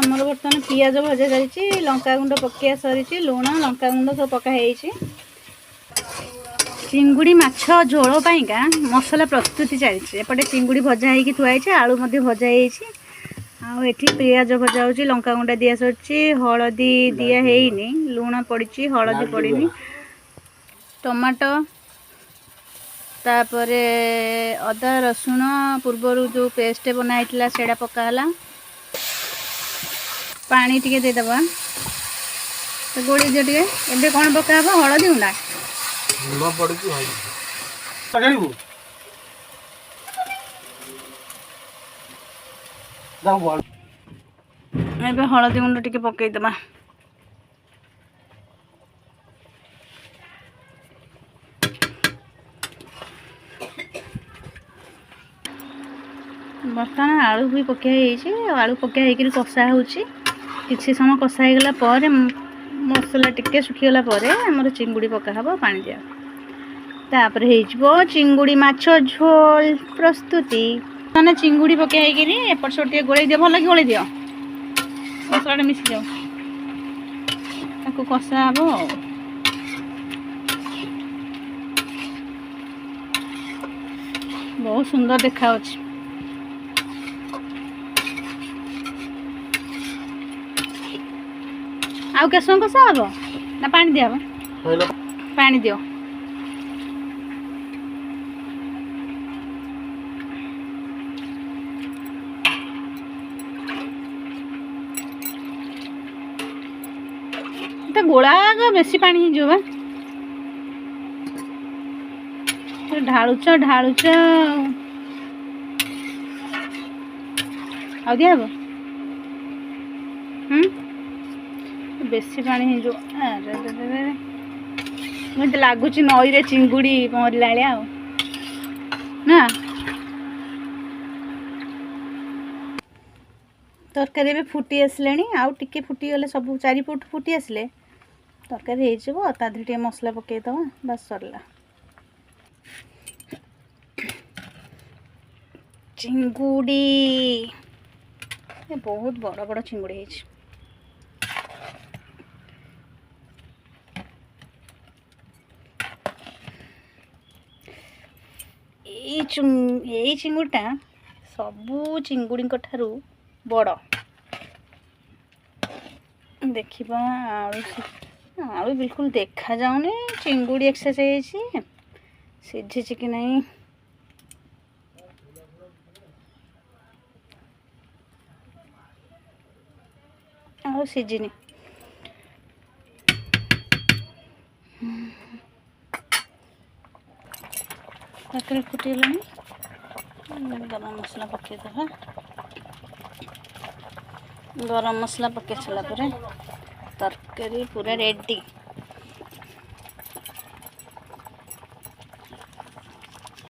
आमर बर्तमान पियाज भजा जाइए लंका गुंड पकिया सरी लुण लंका गुंड सब पकाई चिंगुड़ी माछ झोल पाइंका मसला प्रस्तुति चलती एपटे चिंगुड़ी भजा होगी थुआई आलू भजा होती पियाज भजा हो लंका गुंडा दिया सरी हलदी दिया है लुण पड़ी हलदी पड़नी टमाटो तापर अदा रसुण पूर्वर जो पेस्ट बनाई सेटा पकाला पानी टिके देदबा तो गोली दियो टिके एबे कोन पकाबो हळदी गुंडा लुण पड़की हळदी पकाइबो दाऊ बोल एबे हळदी गुंडा टिके पकाई दबा बर्तमान आलू भी पकाई आलू पकाई कषा हो किसी समय कषा होगला पर मसला टिके सुखीगला आमर चिंगुड़ी पका हम पानी दिया तापर हो चिंगुड़ी माछ झोल प्रस्तुति मैंने चिंगुड़ी पकाई एपट सेपट गोल दियो भल गोल दियो मसला मिसी जाओ कषा हम बहुत सुंदर देखा आउ के समय कषा हम ना पानी दिया पानी दियो गोला बेसी पानी हो ढालुच ढालुच आ दिया बेसी पानी हो मत लगुच नई रे चिंगुड़ी पहरला ना तरकारी भी फुटी आसले आउ टिके फुटी गले सब 4 फुट फुटी आसले तरकारी हो टे मसला पकईदबा बस सरला चिंगुड़ी बहुत बड़ बड़ चिंगुड़ी है चिंगुड़ीटा सबू चिंगुड़ी ठारू बड़ देखा आलू आलू बिल्कुल देखा जाऊनी चिंगुड़ी एक्सरसाइज सीझी कि नहीं आलू सीझिनी तरकारी फुटगलानी गरम मसला पकईदबा गरम मसला पकई सारा तरकारी पूरा रेडी।